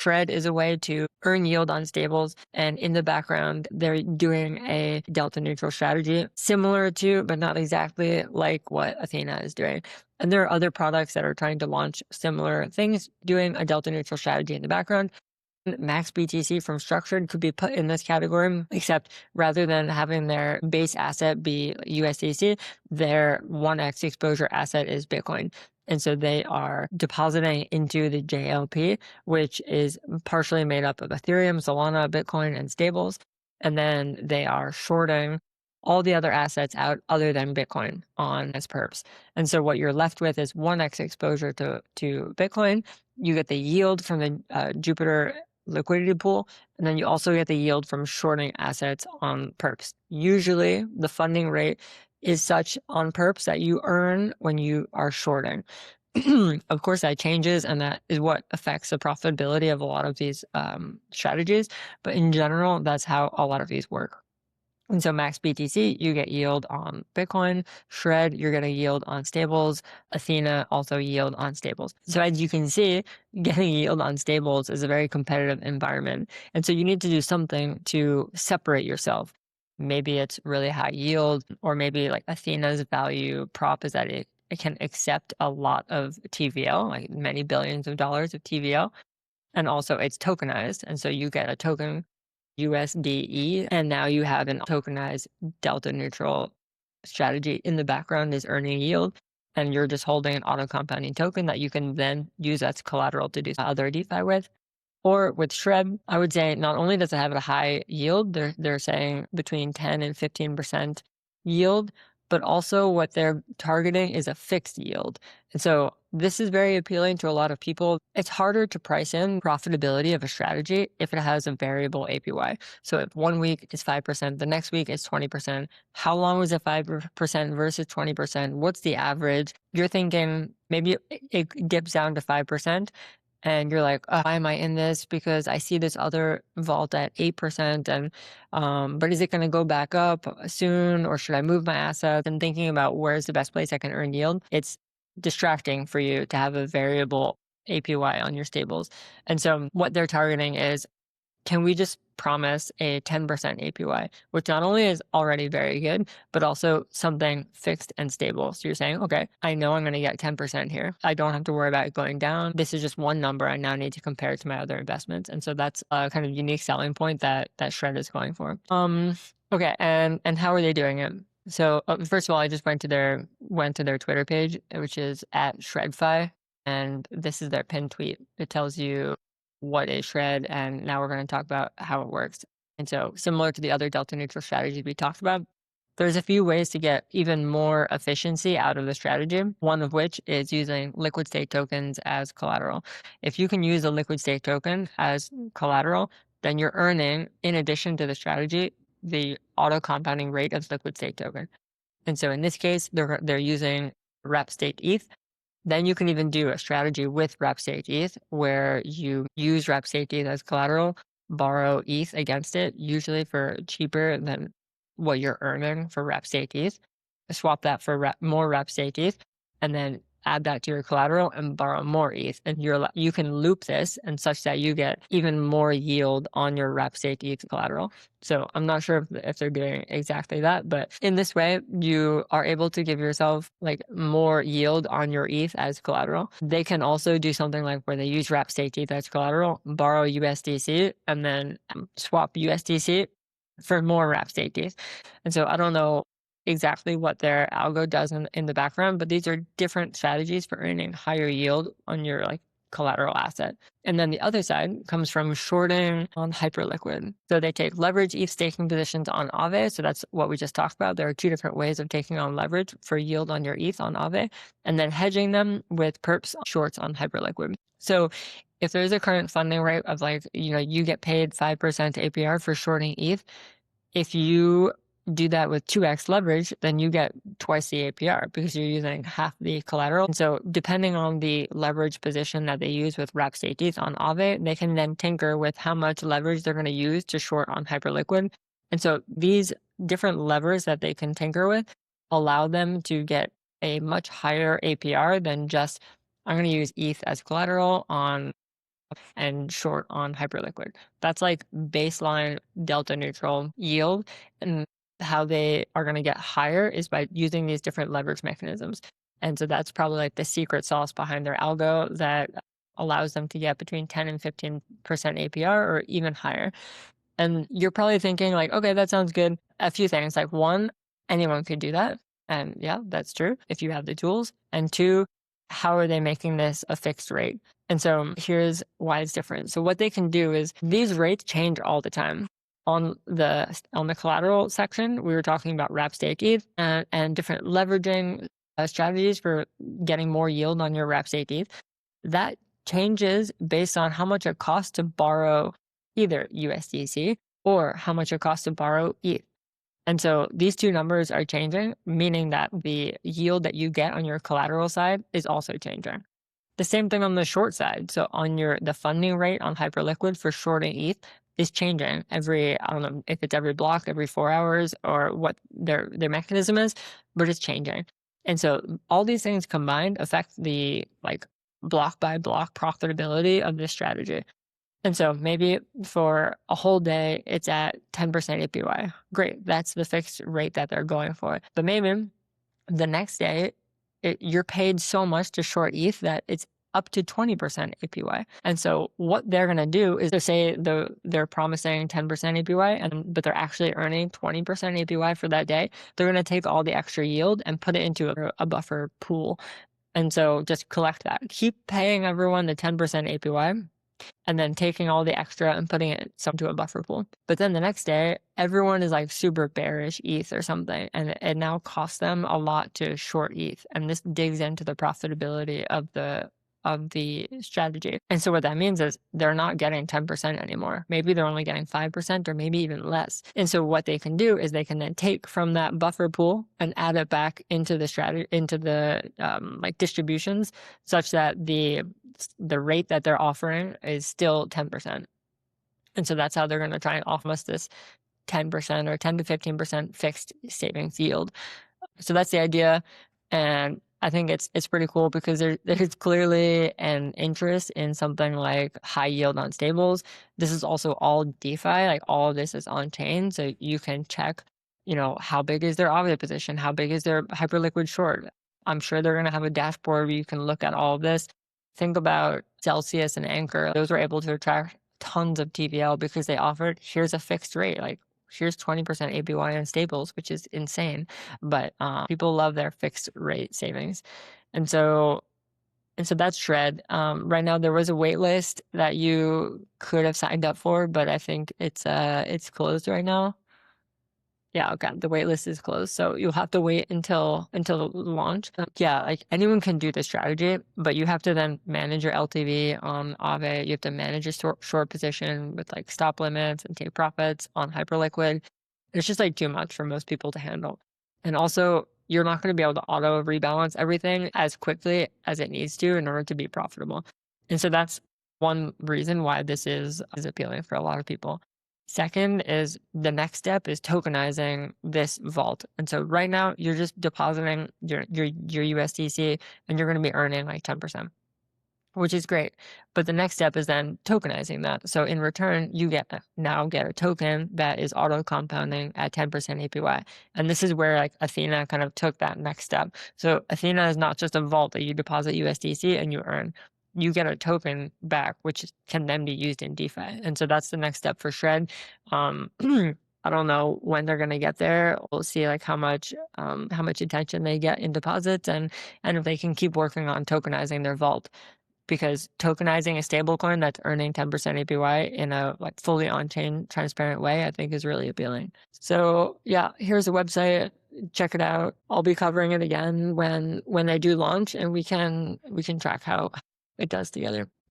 Shred is a way to earn yield on stables. And in the background, they're doing a delta neutral strategy similar to, but not exactly like what Athena is doing. And there are other products that are trying to launch similar things, doing a delta neutral strategy in the background. Max BTC from Structured could be put in this category, except rather than having their base asset be USDC, their 1x exposure asset is Bitcoin. And so they are depositing into the JLP, which is partially made up of Ethereum, Solana, Bitcoin, and stables. And then they are shorting all the other assets out other than Bitcoin on as perps. And so what you're left with is 1x exposure to Bitcoin. You get the yield from the Jupiter liquidity pool, and then you also get the yield from shorting assets on perps. Usually the funding rate is such on perps that you earn when you are shorting. Of course, that changes, and that is what affects the profitability of a lot of these strategies. But in general, that's how a lot of these work. And so max BTC, you get yield on Bitcoin. Shred, you're going to yield on stables. Athena, also yield on stables. So as you can see, getting yield on stables is a very competitive environment. And so you need to do something to separate yourself. Maybe it's really high yield, or maybe like Athena's value prop is that it can accept a lot of TVL, like many billions of dollars of TVL. And also it's tokenized. And so you get a token USDE, and now you have an tokenized delta neutral strategy in the background is earning yield, and you're just holding an auto compounding token that you can then use as collateral to do other DeFi with. Or with Shred, I would say not only does it have a high yield, they're saying between 10 and 15% yield, but also what they're targeting is a fixed yield. And so this is very appealing to a lot of people. It's harder to price in profitability of a strategy if it has a variable APY. So if 1 week is 5%, the next week is 20%. How long is it 5% versus 20%? What's the average? You're thinking maybe it dips down to 5%. And you're like, oh, why am I in this? Because I see this other vault at 8%. And but is it going to go back up soon, or should I move my assets? And thinking about where's the best place I can earn yield, it's distracting for you to have a variable APY on your stables. And so what they're targeting is, can we just promise a 10% APY, which not only is already very good, but also something fixed and stable. So you're saying, okay, I know I'm going to get 10% here. I don't have to worry about it going down. This is just one number I now need to compare it to my other investments. And so that's a kind of unique selling point that Shred is going for. Okay, and how are they doing it? So first of all, I just went to their Twitter page, which is at Shred.fi, and this is their pinned tweet. It tells you what is Shred, and now we're going to talk about how it works. And so similar to the other delta neutral strategies we talked about, there's a few ways to get even more efficiency out of the strategy, one of which is using liquid state tokens as collateral. If you can use a liquid state token as collateral, then you're earning, in addition to the strategy, the auto compounding rate of liquid state token. And so in this case, they're using rep state ETH. Then you can even do a strategy with rep state ETH where you use rep state ETH as collateral, borrow ETH against it, usually for cheaper than what you're earning for rep state ETH. Swap that for more rep state ETH, and then add that to your collateral and borrow more ETH. And you can loop this and such that you get even more yield on your rep state ETH collateral. So I'm not sure if they're doing exactly that, but in this way, you are able to give yourself like more yield on your ETH as collateral. They can also do something like where they use rep state ETH as collateral, borrow USDC, and then swap USDC for more rep state ETH. And so I don't know exactly what their algo does in the background, but these are different strategies for earning higher yield on your like collateral asset. And then the other side comes from shorting on Hyperliquid. So they take leverage ETH staking positions on Aave. So that's what we just talked about. There are two different ways of taking on leverage for yield on your ETH on Aave, and then hedging them with perps shorts on Hyperliquid. So if there's a current funding rate of like, you get paid 5% APR for shorting ETH, if you do that with 2x leverage, then you get twice the APR because you're using half the collateral. And so depending on the leverage position that they use with rep state ETH on Aave, they can then tinker with how much leverage they're going to use to short on Hyperliquid. And so these different levers that they can tinker with allow them to get a much higher APR than just, I'm going to use ETH as collateral on and short on Hyperliquid. That's like baseline delta neutral yield. And how they are going to get higher is by using these different leverage mechanisms. And so that's probably like the secret sauce behind their algo that allows them to get between 10 and 15% APR or even higher. And you're probably thinking like, okay, that sounds good. A few things, like one, anyone could do that. And yeah, that's true if you have the tools. And two, how are they making this a fixed rate? And so here's why it's different. So what they can do is these rates change all the time. On the collateral section, we were talking about wrap stake ETH and different leveraging strategies for getting more yield on your wrap stake ETH. That changes based on how much it costs to borrow either USDC or how much it costs to borrow ETH. And so these two numbers are changing, meaning that the yield that you get on your collateral side is also changing. The same thing on the short side. So on the funding rate on Hyperliquid for shorting ETH is changing every, I don't know if it's every block, every 4 hours, or what their mechanism is, but it's changing. And so all these things combined affect the like block by block profitability of this strategy. And so maybe for a whole day, it's at 10% APY. Great. That's the fixed rate that they're going for. But maybe the next day, you're paid so much to short ETH that it's up to 20% APY. And so what they're going to do is to say they're promising 10% APY, but they're actually earning 20% APY for that day. They're going to take all the extra yield and put it into a buffer pool. And so just collect that. Keep paying everyone the 10% APY. And then taking all the extra and putting it to a buffer pool. But then the next day, everyone is like super bearish ETH or something, and it now costs them a lot to short ETH. And this digs into the profitability of the strategy. And so what that means is they're not getting 10% anymore. Maybe they're only getting 5% or maybe even less. And so what they can do is they can then take from that buffer pool and add it back into the strategy, into the like distributions, such that the rate that they're offering is still 10%. And so that's how they're going to try and offer us this 10% or 10 to 15% fixed savings yield. So that's the idea. And I think it's pretty cool because there's clearly an interest in something like high yield on stables. This is also all DeFi, like all of this is on chain. So you can check, how big is their Aave position? How big is their Hyperliquid short? I'm sure they're going to have a dashboard where you can look at all of this. Think about Celsius and Anchor. Those were able to attract tons of TVL because they offered, here's a fixed rate. Like, here's 20% APY on stables, which is insane. But people love their fixed rate savings. And so that's Shred. Right now, there was a wait list that you could have signed up for, but I think it's closed right now. Yeah, okay. The waitlist is closed, so you'll have to wait until launch. Yeah, like anyone can do this strategy, but you have to then manage your LTV on Aave. You have to manage your short position with like stop limits and take profits on Hyperliquid. It's just like too much for most people to handle. And also, you're not going to be able to auto rebalance everything as quickly as it needs to in order to be profitable. And so that's one reason why this is appealing for a lot of people. Second is the next step is tokenizing this vault. And so right now you're just depositing your USDC and you're going to be earning like 10%, which is great. But the next step is then tokenizing that. So in return, you now get a token that is auto compounding at 10% APY. And this is where like Athena kind of took that next step. So Athena is not just a vault that you deposit USDC and you earn. You get a token back, which can then be used in DeFi. And so that's the next step for Shred. I don't know when they're going to get there. We'll see like how much attention they get in deposits and if they can keep working on tokenizing their vault. Because tokenizing a stablecoin that's earning 10% APY in a like fully on-chain transparent way, I think is really appealing. So yeah, here's a website. Check it out. I'll be covering it again when they do launch, and we can track how it does together.